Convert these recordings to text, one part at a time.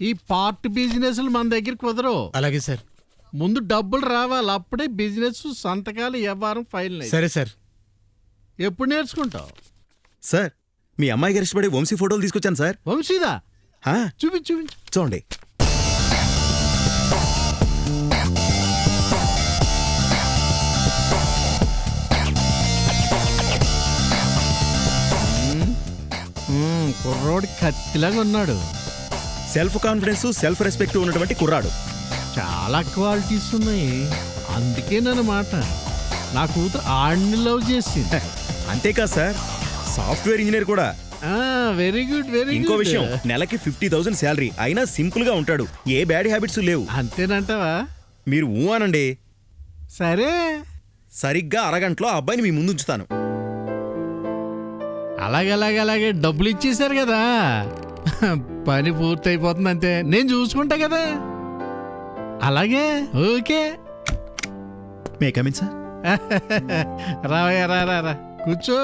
ఈ పార్ట్ బిజినెస్లు మన దగ్గర కుదరవు. అలాగే సార్. ముందు డబ్బులు రావాలి, అప్పుడే బిజినెస్, సంతకాలు, వ్యవహారం ఫైల్. సరే సార్. ఎప్పుడు నేర్చుకుంటావు? సార్, మీ అమ్మాయి గారు ఇష్టపడే వంశీ ఫోటోలు తీసుకొచ్చాను సార్. వంశీదా? చూపించు. చూడండి. కుర్రోడు కత్తిలాగా ఉన్నాడు. సెల్ఫ్ కాన్ఫిడెన్స్, సెల్ఫ్ రెస్పెక్ట్ ఉన్నటువంటి కుర్రాడు. చాలా క్వాలిటీస్ ఉన్నాయి. అందుకే నన్నమాట నా కూతురు ఆడిని లవ్ చేసింది. అంతేకాదు సార్, సాఫ్ట్వేర్ ఇంజనీర్ కూడా. Very good, very good. ఇంకో విషయం, నెలకి 50,000 శాలరీ. అయినా సింపుల్ గా ఉంటాడు, ఏ బ్యాడ్ హ్యాబిట్స్ లేవు. అంతేనంటావా? మీరు ఊ అనండి. సరే, సరిగ్గా అరగంటలో ఆ అబ్బాయిని మీ ముందు ఉంచుతాను. అలాగే డబ్బులు ఇచ్చేశారు కదా, పని పూర్తయిపోతుంది. అంతే, నేను చూసుకుంటా కదా. అలాగే, ఓకే. May come in sir. రావయ్యా, రా కూర్చో.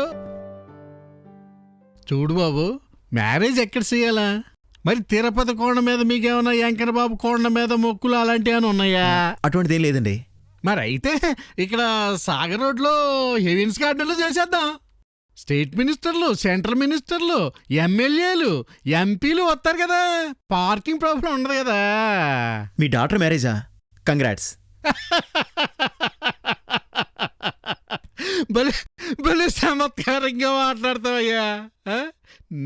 చూడు బాబు, మ్యారేజ్ ఎక్కడ చేయాలా? మరి తిరుపతి కొండ మీద మీకేమన్నా వెంకన్న బాబు కొండ మీద మొక్కులు అలాంటివి ఏమైనా ఉన్నాయా? అటువంటిదేం లేదండి. మరి అయితే ఇక్కడ సాగర్ రోడ్లో హెవెన్స్ గార్డెన్లో చేసేద్దాం. స్టేట్ మినిస్టర్లు, సెంట్రల్ మినిస్టర్లు, ఎమ్మెల్యేలు, ఎంపీలు వస్తారు కదా, పార్కింగ్ ప్రాబ్లం ఉండదు కదా. మీ డాటర్ మ్యారేజా? కంగ్రాట్స్. భలే చమత్కారంగా మాట్లాడతావయ్యా.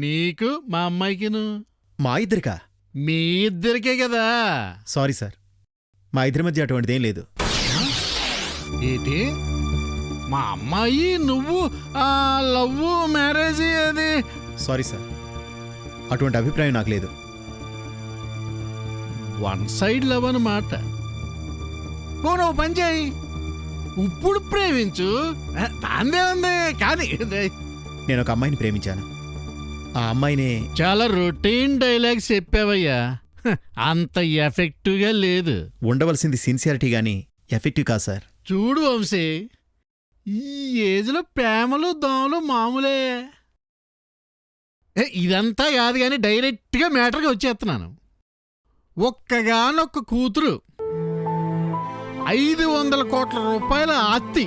నీకు మా అమ్మాయికిను? మా ఇద్దరికా? మీ ఇద్దరికే కదా. సారీ సార్, మా ఇద్దరి మధ్య అటువంటిదేం లేదు. ఏంటి, మా అమ్మాయి నువ్వు లవ్ మ్యారేజ్ అది? సారీ సార్, అటువంటి అభిప్రాయం నాకు లేదు. వన్ సైడ్ లవ్ అన్నమాట. నువ్వు పని చేయి, ఇప్పుడు ప్రేమించు, దాందే ఉంది. కానీ నేను ఒక అమ్మాయిని ప్రేమించాను. ఆ అమ్మాయినే. చాలా రొటీన్ డైలాగ్స్ చెప్పావయ్యా, అంత ఎఫెక్టివ్గా లేదు. ఉండవలసింది సిన్సియారిటీ గానీ ఎఫెక్టివ్ కాదు సార్. చూడు వంశీ, ఈ ఏజ్లో ప్రేమలు దోమలు మామూలే. ఇదంతా కాదు కానీ డైరెక్ట్గా మ్యాటర్గా వచ్చేస్తున్నాను. ఒక్కగానొక్క కూతురు, 500 కోట్ల రూపాయల ఆస్తి,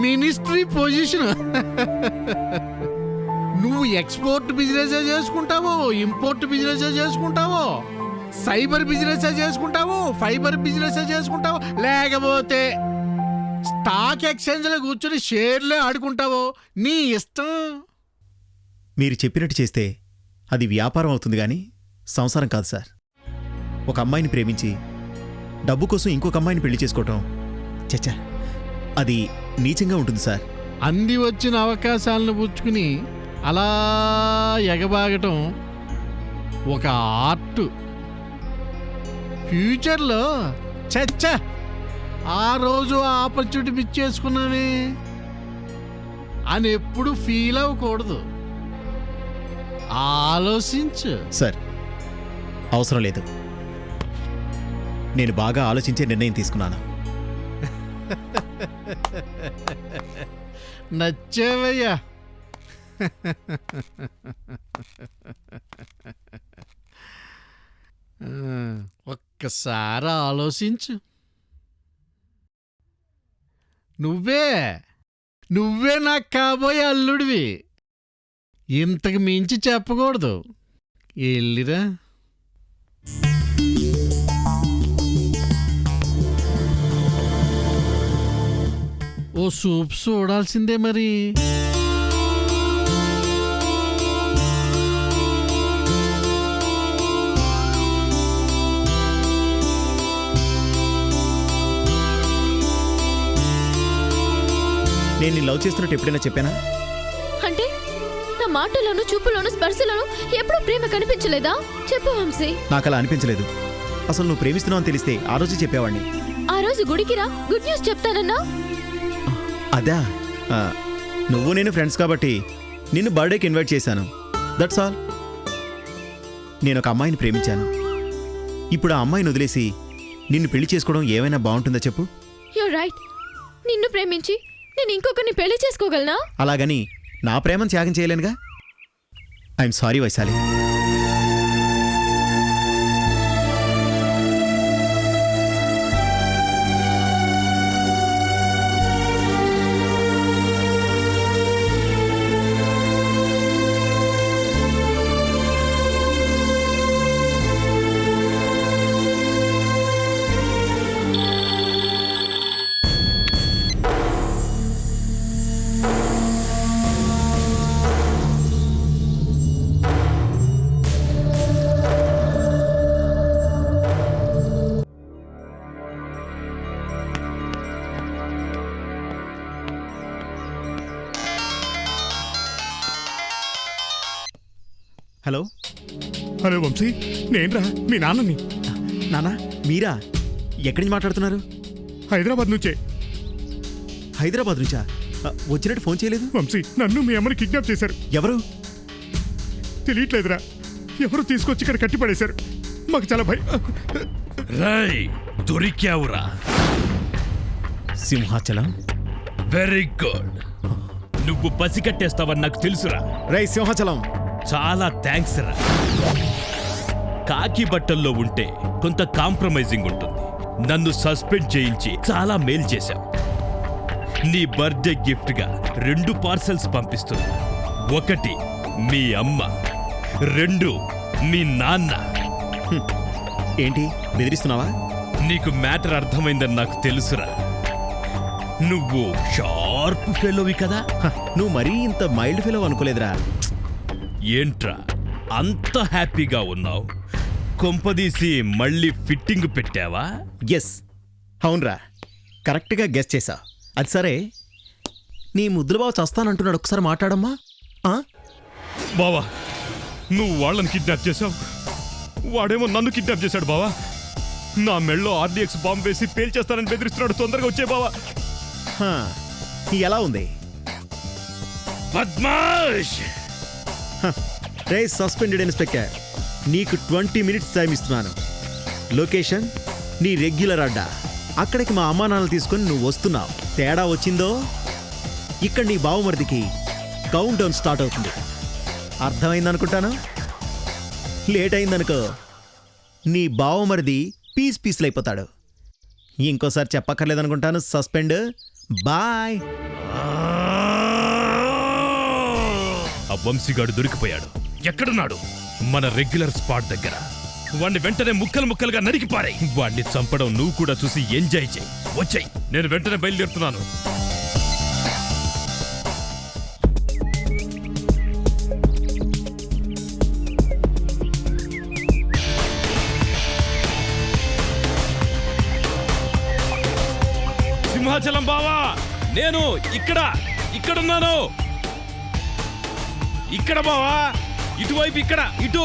మినిస్ట్రీ పొజిషన్. నువ్వు ఎక్స్పోర్ట్ బిజినెస్ చేసుకుంటావో, ఇంపోర్ట్ బిజినెస్ చేసుకుంటావో, సైబర్ బిజినెస్ చేసుకుంటావో, ఫైబర్ బిజినెస్ చేసుకుంటావో, లేకపోతే స్టాక్ ఎక్స్చేంజ్లో కూర్చొని షేర్లే ఆడుకుంటావో, నీ ఇష్టం. మీరు చెప్పినట్టు చేస్తే అది వ్యాపారం అవుతుంది కానీ సంసారం కాదు సార్. ఒక అమ్మాయిని ప్రేమించి డబ్బు కోసం ఇంకొక అమ్మాయిని పెళ్లి చేసుకోవటం, చచ్చా, అది నీచంగా ఉంటుంది సార్. అంది వచ్చిన అవకాశాలను పుచ్చుకుని అలా ఎగబాగటం ఒక ఆర్ట్. ఫ్యూచర్లో చచ్చా, ఆ రోజు ఆపర్చునిటీ మిస్ చేసుకున్నానే అని ఎప్పుడు ఫీల్ అవ్వకూడదు. ఆలోచించు. సార్, అవసరం లేదు. నేను బాగా ఆలోచించే నిర్ణయం తీసుకున్నాను. నచ్చేవయ్యా. ఒక్కసారి ఆలోచించు. నువ్వే నాకు కాబోయే అల్లుడివి. ఇంతకు మించి చెప్పకూడదు. వెళ్ళిరా. ఓ సూప్ చూడాల్సిందే మరి. నేను నీ లవ్ చేస్తున్నట్టు ఎప్పుడైనా చెప్పానా? అంటే నా మాటలోను, చూపులోను, స్పర్శలోను ఎప్పుడు ప్రేమ కనిపించలేదా? చెప్పు వంశీ. నాకు అలా అనిపించలేదు. అసలు నువ్వు ప్రేమిస్తున్నావు అని తెలిస్తే ఆ రోజు చెప్పేవాడిని. ఆ రోజు గుడికి రా, గుడ్ న్యూస్ చెప్తానన్నా. అదా, నువ్వు నేను ఫ్రెండ్స్ కాబట్టి నిన్ను బర్త్డేకి ఇన్వైట్ చేశాను. That's all. నేను ఒక అమ్మాయిని ప్రేమించాను. ఇప్పుడు ఆ అమ్మాయిని వదిలేసి నిన్ను పెళ్లి చేసుకోవడం ఏమైనా బాగుంటుందా చెప్పు? You're right. నిన్ను ప్రేమించి నేను ఇంకొకరిని పెళ్లి చేసుకోగలనా? అలాగని నా ప్రేమను త్యాగం చేయలేనుగా. I'm sorry Vaishali. Hello hello Vamshi, నేనురా మీ నాన్నని. నానా మీరా? ఎక్కడి నుంచి మాట్లాడుతున్నారు? హైదరాబాద్ నుంచే. హైదరాబాద్ నుంచా? వచ్చినట్టు ఫోన్ చేయలేదు. వంశీ, నన్ను మీ అమ్మని కిడ్నాప్ చేశారు. ఎవరు? తెలియట్లేదురా, ఎవరు తీసుకొచ్చి ఇక్కడ కట్టిపడేశారు. మాకు చాలా భయం. రై దొరికావురా. సింహాచలం. Very good. నువ్వు పసికట్టేస్తావని నాకు తెలుసురా. రై సింహాచలం. చాలా థ్యాంక్స్ రా. కాకి బట్టల్లో ఉంటే కొంత కాంప్రమైజింగ్ ఉంటుంది. నన్ను సస్పెండ్ చేయించి చాలా మెయిల్ చేశావు. నీ బర్త్డే గిఫ్ట్ గా 2 పార్సల్స్ పంపిస్తున్నా. 1 మీ అమ్మ, 2 మీ నాన్న. ఏంటి బెదిరిస్తున్నావా? నీకు మ్యాటర్ అర్థమైందని నాకు తెలుసురా. నువ్వు షార్ప్ ఫెలోవి కదా. నువ్వు మరీ ఇంత మైల్డ్ ఫీల్ అనుకోలేదురా. ఏంట్రా అంత హ్యాపీగా ఉన్నావు? కొంపదీసి మళ్ళీ ఫిట్టింగ్ పెట్టావా? ఎస్, అవునరా, కరెక్ట్గా గెస్ చేశా. అది సరే, నీ ముద్దుల బావ చస్తానంటున్నాడు. ఒకసారి మాట్లాడమ్మా. బావా, నువ్వు వాళ్ళని కిడ్నాప్ చేశావు, వాడేమో నన్ను కిడ్నాప్ చేశాడు బావా. నా మెళ్ళో ఆర్డీఎక్స్ బాంబు వేసి పేల్చేస్తానని బెదిరిస్తున్నాడు. తొందరగా వచ్చే బావా. ఎలా ఉంది? బద్మాష్! రే సస్పెండెడ్ ఇన్స్పెక్టర్, నీకు 20 మినిట్స్ టైం ఇస్తున్నాను. లొకేషన్ నీ రెగ్యులర్ అడ్డా. అక్కడికి మా అమ్మా నాన్నలు తీసుకొని నువ్వు వస్తున్నావు. తేడా వచ్చిందో ఇక్కడ నీ బావమరిదికి కౌంట్ డౌన్ స్టార్ట్ అవుతుంది. అర్థమైందనుకుంటాను. లేట్ అయిందనుకో, నీ బావమరిది పీసులు అయిపోతాడు. ఇంకోసారి చెప్పక్కర్లేదనుకుంటాను. సస్పెండ్. బాయ్. ఆ వంశీగాడు దొరికిపోయాడు. ఎక్కడున్నాడు? మన రెగ్యులర్ స్పాట్ దగ్గర. వాణ్ణి వెంటనే ముక్కలుగా నరికిపారాయి. వాణ్ణి చంపడం నువ్వు కూడా చూసి ఎంజాయ్ చేయి. వచ్చాయి, నేను వెంటనే బయలుదేరుతున్నాను. సింహాచలం బావా, నేను ఇక్కడున్నాను. ఇక్కడ బావా, ఇటువైపు, ఇక్కడ ఇటు.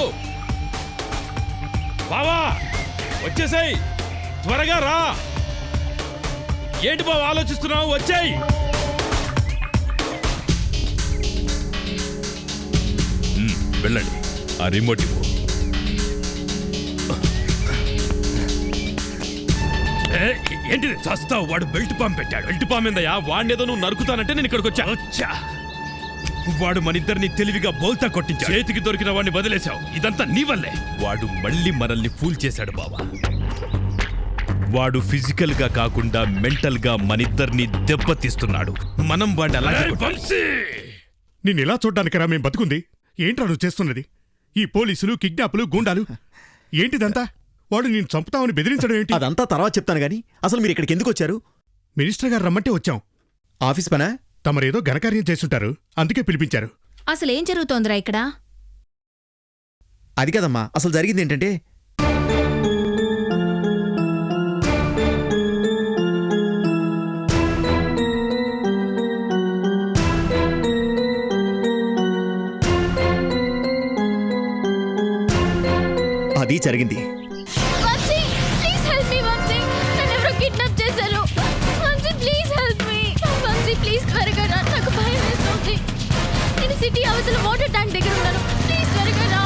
బావా వచ్చేసాయి, త్వరగా రా. ఏంటి బావా ఆలోచిస్తున్నావు? వచ్చాయి. వెళ్ళండి. ఆ రిమోట్ ఇవ్వు. ఏంటిది చస్తావు? వాడు బెల్ట్ పామ్ పెట్టాడు. బెల్ట్ పామ్ ఏందయ్యా? వాడినేదో నువ్వు నరుకుతానంటే నేను ఇక్కడికి వచ్చా. వాడు మనిద్దరిని తెలివిగా బోల్తా కొట్టించాడు. చేతికి దొరికిన వాడిని వదిలేశావు. ఇదంతా నీ వల్లే. వాడు మళ్ళీ మనల్ని ఫూల్ చేశాడు బావా. వాడు ఫిజికల్ గా కాకుండా మెంటల్ గా మనిద్దరిని దెబ్బతీస్తున్నాడు. మనం వాడిని అలాగే. నిన్ను ఎలా చూడ్డానికరా మేం బతుకుంది? ఏంట్రా నువ్వు చేస్తున్నది? ఈ పోలీసులు, కిడ్నాపులు, గూండాలు ఏంటిదంతా? వాడు నేను చంపుతామని బెదిరించడం ఏంటి? అదంతా తర్వాత చెప్తాను గానీ అసలు మీరు ఇక్కడికి ఎందుకు వచ్చారు? మినిస్టర్ గారు రమ్మంటే వచ్చాం. ఆఫీస్ పనా? తమరేదో ఘనకార్యం చేస్తుంటారు, అందుకే పిలిపించారు. అసలేం జరుగుతోందిరా ఇక్కడ? అది కదమ్మా, అసలు జరిగింది ఏంటంటే, అది జరిగింది. Vamsi, please help me Vamsi. నన్ను ఎవరో కిడ్నాప్ చేశారు. Vamsi, please help me. Vamsi, please త్వరగా రా. నాకు భయం వేస్తుంది. నేను సిటీ అవతల వాటర్ ట్యాంక్ దగ్గర ఉన్నాను. ప్లీజ్ త్వరగా రా.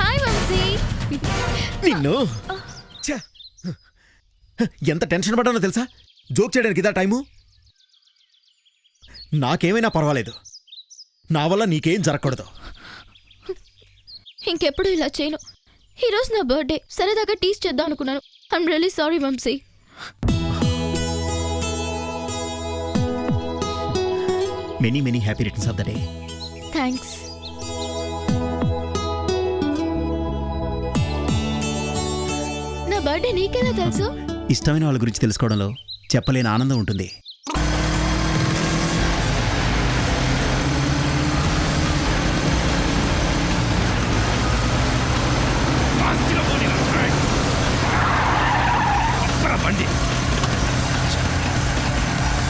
హాయ్ వంశీ. నిన్ను ఛ! ఎంత టెన్షన్ పడ్డానో తెలుసా? జోక్ చేయడానికి ఇదా టైము? నాకేమైనా పర్వాలేదు, నా వల్ల నీకేం జరగకూడదు. ఇంకెప్పుడు ఇలా చేయను. ఈరోజు నా బర్త్డే, సరదాగా టీస్ చేద్దాం అనుకున్నాను. I'm really sorry Vamsi. Many many happy returns of the day. Thanks. నా బర్త్డే నీకెలా తెలుసు? ఇష్టమైన వాళ్ళ గురించి తెలుసుకోవడంలో చెప్పలేని ఆనందం ఉంటుంది.